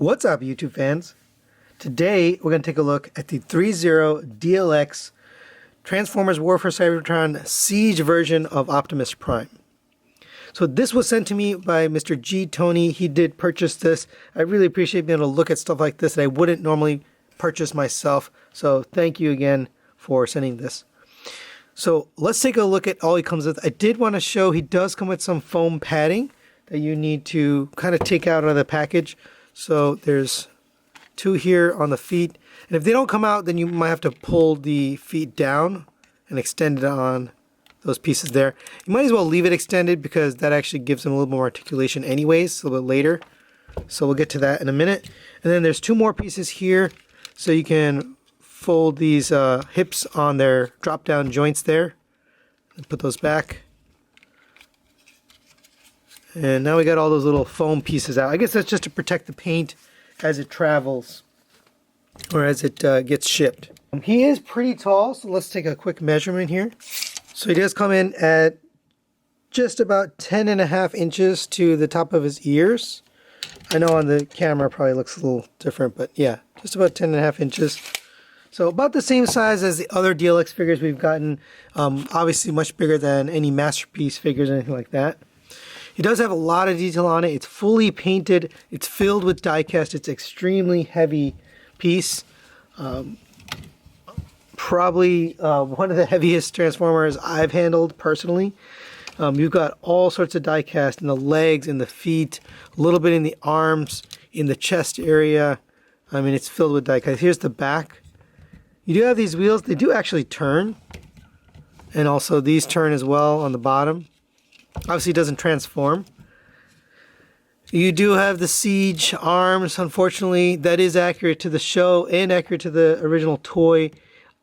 What's up, YouTube fans? Today we're going to take a look at the Threezero DLX Transformers War for Cybertron Siege version of Optimus Prime. So this was sent to me by Mr. G. Tony. He did purchase this. I really appreciate being able to look at stuff like this that I wouldn't normally purchase myself. So thank you again for sending this. So let's take a look at all he comes with. I did want to show he does come with some foam padding that you need to kind of take out of the package. So there's two here on the feet, and if they don't come out, then you might have to pull the feet down and extend it on those pieces there. You might as well leave it extended because that actually gives them a little more articulation anyways, a little bit later. So we'll get to that in a minute. And then there's two more pieces here, so you can fold these hips on their drop down joints there and put those back. And now we got all those little foam pieces out. I guess that's just to protect the paint as it travels or as it gets shipped. He is pretty tall, so let's take a quick measurement here. So he does come in at just about 10.5 inches to the top of his ears. I know on the camera it probably looks a little different, but yeah, just about 10.5 inches. So about the same size as the other DLX figures we've gotten. Obviously much bigger than any Masterpiece figures or anything like that. He does have a lot of detail on it. It's fully painted. It's filled with die cast. It's extremely heavy piece. Probably one of the heaviest Transformers I've handled personally. You've got all sorts of die cast in the legs, in the feet, a little bit in the arms, in the chest area. I mean, it's filled with die cast. Here's the back. You do have these wheels. They do actually turn. And also these turn as well on the bottom. Obviously it doesn't transform. You do have the Siege arms. Unfortunately, that is accurate to the show and accurate to the original toy.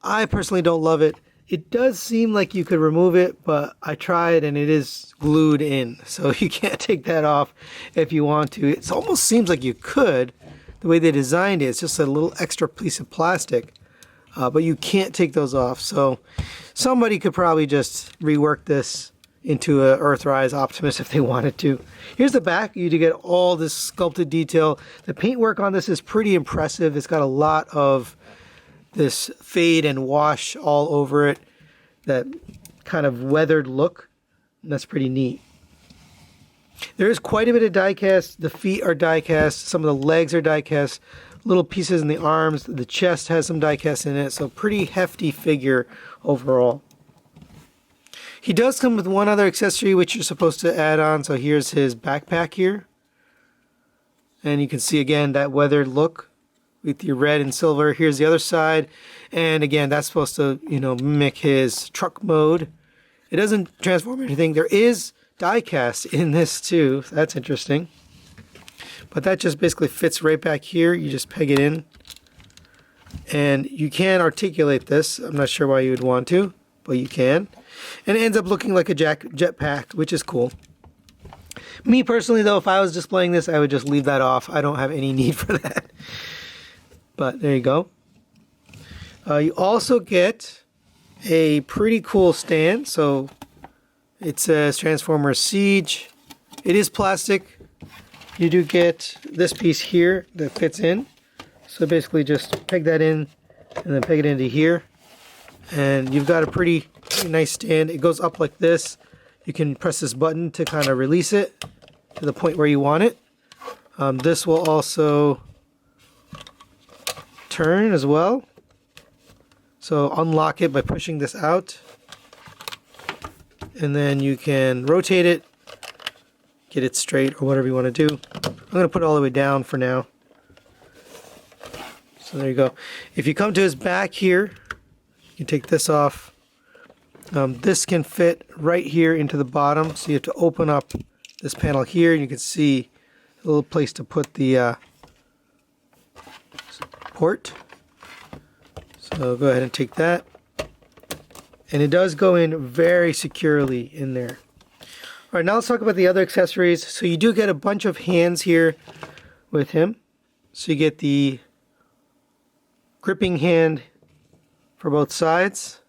I personally don't love it. It does seem like you could remove it, but I tried and it is glued in. So you can't take that off if you want to. It almost seems like you could. The way they designed it, it's just a little extra piece of plastic. But you can't take those off. So somebody could probably just rework this into a Earthrise Optimus if they wanted to. Here's the back. You do get all this sculpted detail. The paintwork on this is pretty impressive. It's got a lot of this fade and wash all over it. That kind of weathered look. And that's pretty neat. There is quite a bit of die cast. The feet are die cast. Some of the legs are die cast. Little pieces in the arms. The chest has some die cast in it. So pretty hefty figure overall. He does come with one other accessory which you're supposed to add on. So here's his backpack here. And you can see again that weathered look with the red and silver. Here's the other side. And again, that's supposed to, mimic his truck mode. It doesn't transform anything. There is die cast in this too. That's interesting. But that just basically fits right back here. You just peg it in. And you can articulate this. I'm not sure why you would want to, but you can. And it ends up looking like a jetpack, which is cool. Me personally, though, if I was displaying this, I would just leave that off. I don't have any need for that. But there you go. You also get a pretty cool stand. So it says Transformers Siege. It is plastic. You do get this piece here that fits in. So basically just peg that in and then peg it into here. And you've got a pretty nice stand. It goes up like this. You can press this button to kind of release it to the point where you want it. This will also turn as well. So unlock it by pushing this out. And then you can rotate it, get it straight or whatever you want to do. I'm going to put it all the way down for now. So there you go. If you come to his back here, you take this off. This can fit right here into the bottom, so you have to open up this panel here, and you can see a little place to put the port. So go ahead and take that. And it does go in very securely in there. All right, now let's talk about the other accessories. So you do get a bunch of hands here with him. So you get the gripping hand for both sides.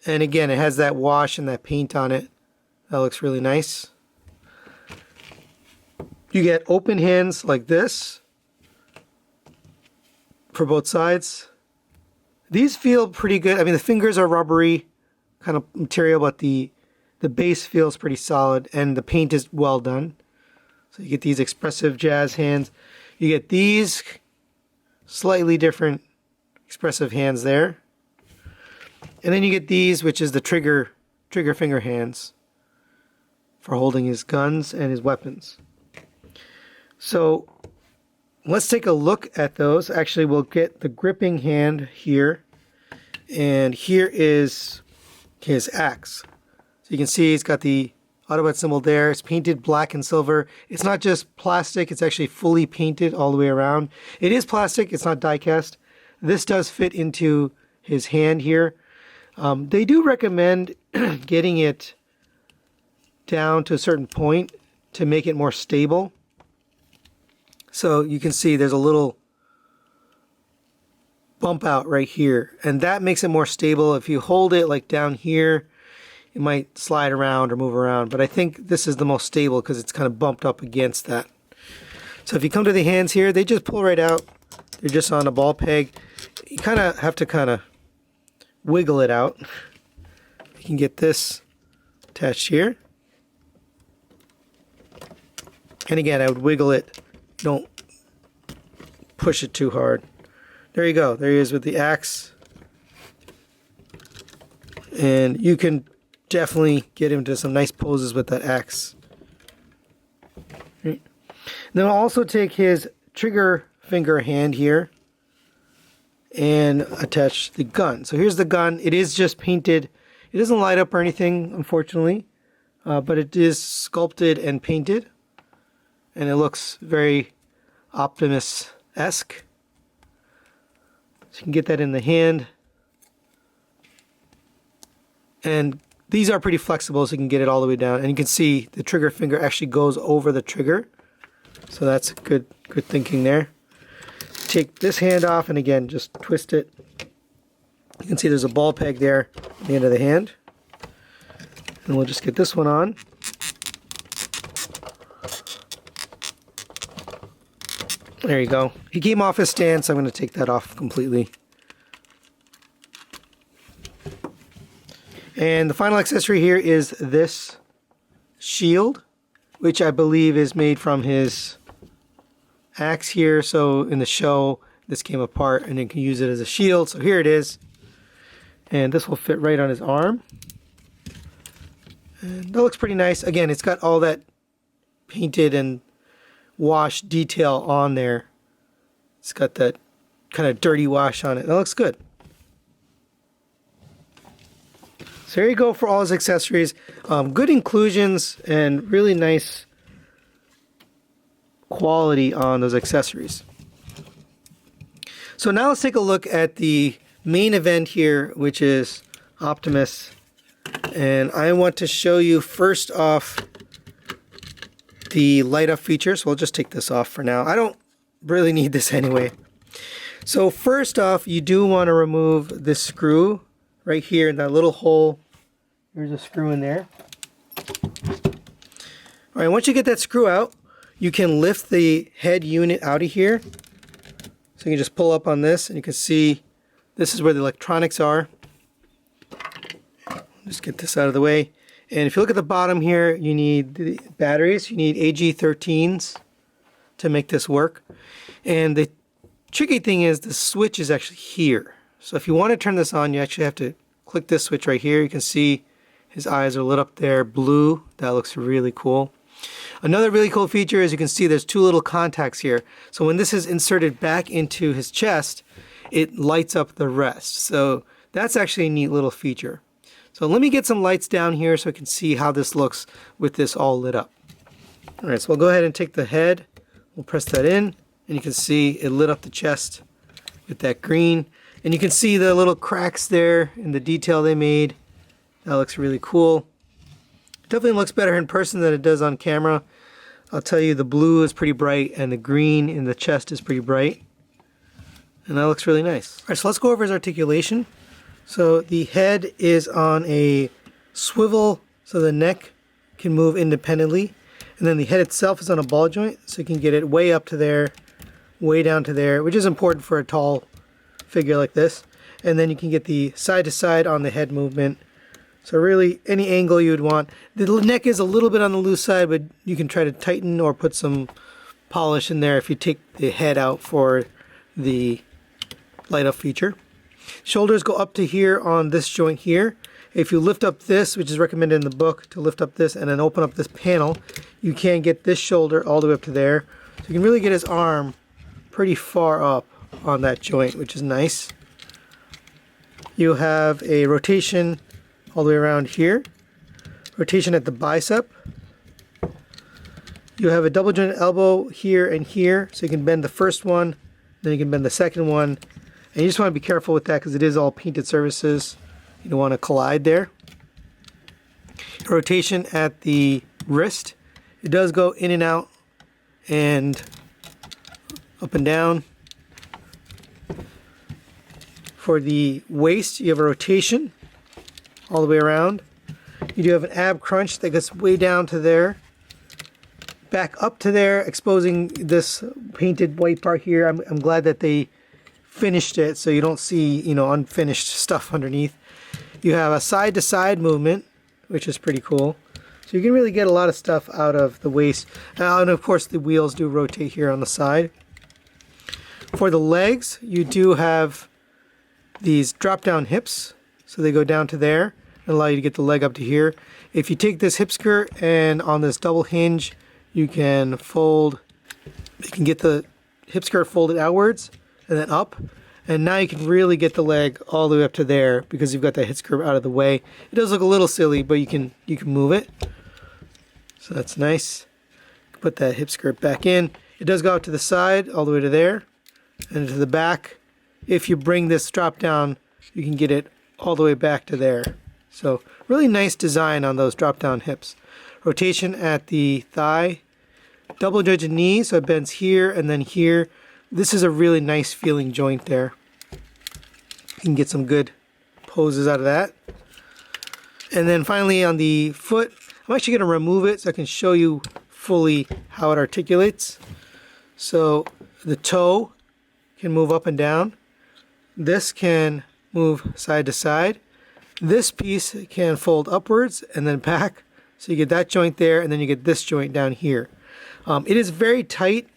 And again, it has that wash and that paint on it. That looks really nice. You get open hands like this, for both sides. These feel pretty good. I mean, the fingers are rubbery kind of material, but the base feels pretty solid, and the paint is well done. So you get these expressive jazz hands. You get these slightly different expressive hands there. And then you get these, which is the trigger finger hands for holding his guns and his weapons. So let's take a look at those. Actually, we'll get the gripping hand here. And here is his axe. So you can see he's got the Autobot symbol there. It's painted black and silver. It's not just plastic, it's actually fully painted all the way around. It is plastic, it's not die cast. This does fit into his hand here. They do recommend getting it down to a certain point to make it more stable. So you can see there's a little bump out right here, and that makes it more stable. If you hold it like down here, it might slide around or move around, but I think this is the most stable because it's kind of bumped up against that. So if you come to the hands here, they just pull right out. They're just on a ball peg. You kind of have to wiggle it out. You can get this attached here. And again, I would wiggle it. Don't push it too hard. There you go. There he is with the axe. And you can definitely get him to some nice poses with that axe. Right. Then I'll also take his trigger finger hand here and attach the gun. So here's the gun. It is just painted. It doesn't light up or anything, unfortunately, but it is sculpted and painted, and it looks very Optimus-esque. So you can get that in the hand. And these are pretty flexible, so you can get it all the way down. And you can see the trigger finger actually goes over the trigger. So that's good thinking there. Take this hand off, and again, just twist it. You can see there's a ball peg there at the end of the hand. And we'll just get this one on. There you go. He came off his stand, so I'm going to take that off completely. And the final accessory here is this shield, which I believe is made from his axe here. So in the show, this came apart and you can use it as a shield. So here it is. And this will fit right on his arm. And that looks pretty nice. Again, it's got all that painted and washed detail on there. It's got that kind of dirty wash on it. That looks good. So there you go for all his accessories. Good inclusions and really nice quality on those accessories. So now let's take a look at the main event here, which is Optimus. And I want to show you first off the light up feature. So we'll just take this off for now. I don't really need this anyway. So first off, you do want to remove this screw right here in that little hole. There's a screw in there. All right, once you get that screw out, you can lift the head unit out of here. So you can just pull up on this and you can see this is where the electronics are. Just get this out of the way. And if you look at the bottom here, you need the batteries. You need AG13s to make this work. And the tricky thing is the switch is actually here. So if you want to turn this on, you actually have to click this switch right here. You can see his eyes are lit up there blue. That looks really cool. Another really cool feature is you can see there's two little contacts here. So when this is inserted back into his chest, it lights up the rest. So that's actually a neat little feature. So let me get some lights down here so I can see how this looks with this all lit up. All right, so we'll go ahead and take the head. We'll press that in, and you can see it lit up the chest with that green. And you can see the little cracks there in the detail they made. That looks really cool. Definitely looks better in person than it does on camera. I'll tell you, the blue is pretty bright and the green in the chest is pretty bright. And that looks really nice. All right, so let's go over his articulation. So the head is on a swivel so the neck can move independently. And then the head itself is on a ball joint so you can get it way up to there way down to there, which is important for a tall figure like this. And then you can get the side to side on the head movement. So really, any angle you would want. The neck is a little bit on the loose side, but you can try to tighten or put some polish in there if you take the head out for the light up feature. Shoulders go up to here on this joint here. If you lift up this, which is recommended in the book, to lift up this and then open up this panel, you can get this shoulder all the way up to there. So you can really get his arm pretty far up on that joint, which is nice. You have a rotation all the way around here. Rotation at the bicep. You have a double jointed elbow here and here, so you can bend the first one, then you can bend the second one. And you just want to be careful with that because it is all painted surfaces. You don't want to collide there. Rotation at the wrist. It does go in and out and up and down. For the waist, you have a rotation all the way around. You do have an ab crunch that goes way down to there, back up to there, exposing this painted white part here. I'm glad that they finished it so you don't see, you know, unfinished stuff underneath. You have a side to side movement, which is pretty cool. So you can really get a lot of stuff out of the waist. And of course the wheels do rotate here on the side. For the legs, you do have these drop down hips. So they go down to there and allow you to get the leg up to here. If you take this hip skirt and on this double hinge, you can fold, you can get the hip skirt folded outwards and then up. And now you can really get the leg all the way up to there because you've got that hip skirt out of the way. It does look a little silly, but you can move it. So that's nice. Put that hip skirt back in. It does go out to the side all the way to there and to the back. If you bring this drop down, you can get it all the way back to there. So really nice design on those drop down hips. Rotation at the thigh. Double jointed knee, so it bends here and then here. This is a really nice feeling joint there. You can get some good poses out of that. And then finally on the foot, I'm actually going to remove it so I can show you fully how it articulates. So the toe can move up and down. This can move side to side. This piece can fold upwards and then back. So you get that joint there and then you get this joint down here. It is very tight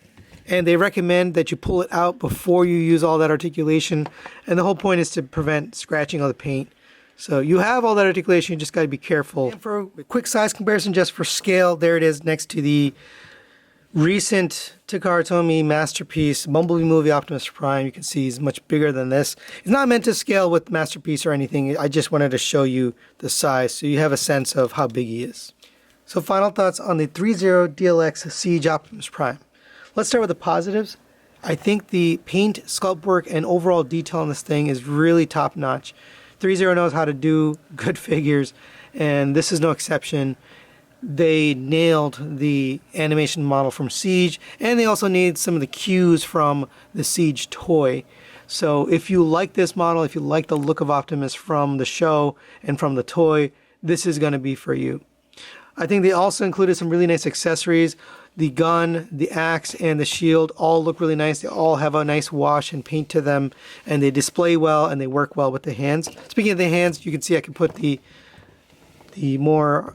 and they recommend that you pull it out before you use all that articulation. And the whole point is to prevent scratching of the paint. So you have all that articulation, you just got to be careful. And for a quick size comparison, just for scale, there it is next to the recent Takara Tomy masterpiece, Bumblebee movie Optimus Prime. You can see he's much bigger than this. It's not meant to scale with masterpiece or anything. I just wanted to show you the size so you have a sense of how big he is. So final thoughts on the Threezero DLX Siege Optimus Prime. Let's start with the positives. I think the paint, sculpt work, and overall detail on this thing is really top notch. Threezero knows how to do good figures, and this is no exception. They nailed the animation model from Siege, and they also nailed some of the cues from the Siege toy. So if you like this model, if you like the look of Optimus from the show and from the toy, this is going to be for you. I think they also included some really nice accessories. The gun, the axe, and the shield all look really nice. They all have a nice wash and paint to them, and they display well and they work well with the hands. Speaking of the hands, you can see I can put the more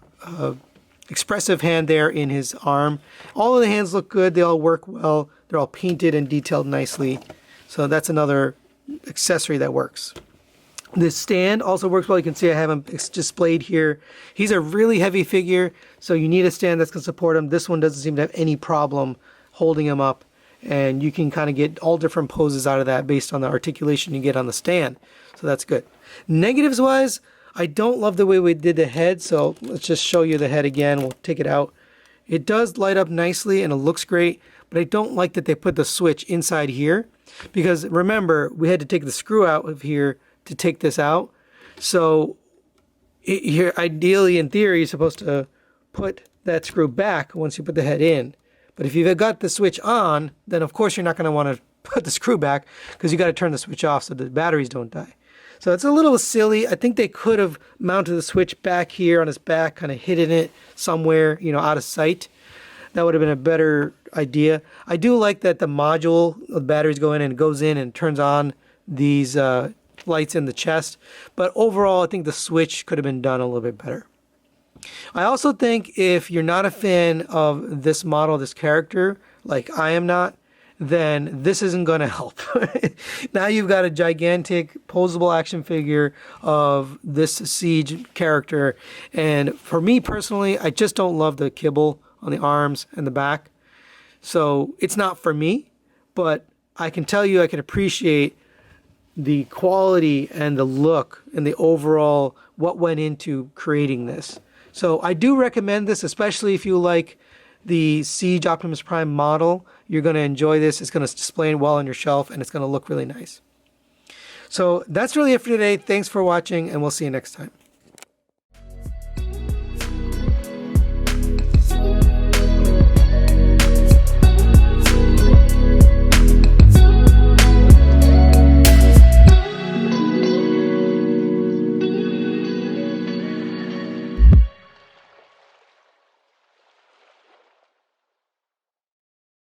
expressive hand there in his arm. All of the hands look good. They all work well. They're all painted and detailed nicely. So that's another accessory that works. This stand also works well. You can see I have him displayed here. He's a really heavy figure, so you need a stand that's going to support him. This one doesn't seem to have any problem holding him up, and you can kind of get all different poses out of that based on the articulation you get on the stand. So that's good. Negatives-wise, I don't love the way we did the head, so let's just show you the head again. We'll take it out. It does light up nicely, and it looks great, but I don't like that they put the switch inside here, because remember, we had to take the screw out of here to take this out. So here, ideally, in theory, you're supposed to put that screw back once you put the head in. But if you've got the switch on, then of course you're not going to want to put the screw back because you got to turn the switch off so the batteries don't die. So it's a little silly. I think they could have mounted the switch back here on his back, kind of hidden it somewhere, you know, out of sight. That would have been a better idea. I do like that the module, the batteries go in and goes in and turns on these lights in the chest. But overall, I think the switch could have been done a little bit better. I also think if you're not a fan of this model, this character, like I am not, then this isn't going to help. Now you've got a gigantic posable action figure of this Siege character. And for me personally, I just don't love the kibble on the arms and the back. So it's not for me, but I can tell you I can appreciate the quality and the look and the overall what went into creating this. So I do recommend this, especially if you like the Siege Optimus Prime model. You're going to enjoy this. It's going to display well on your shelf, and it's going to look really nice. So that's really it for today. Thanks for watching, and we'll see you next time.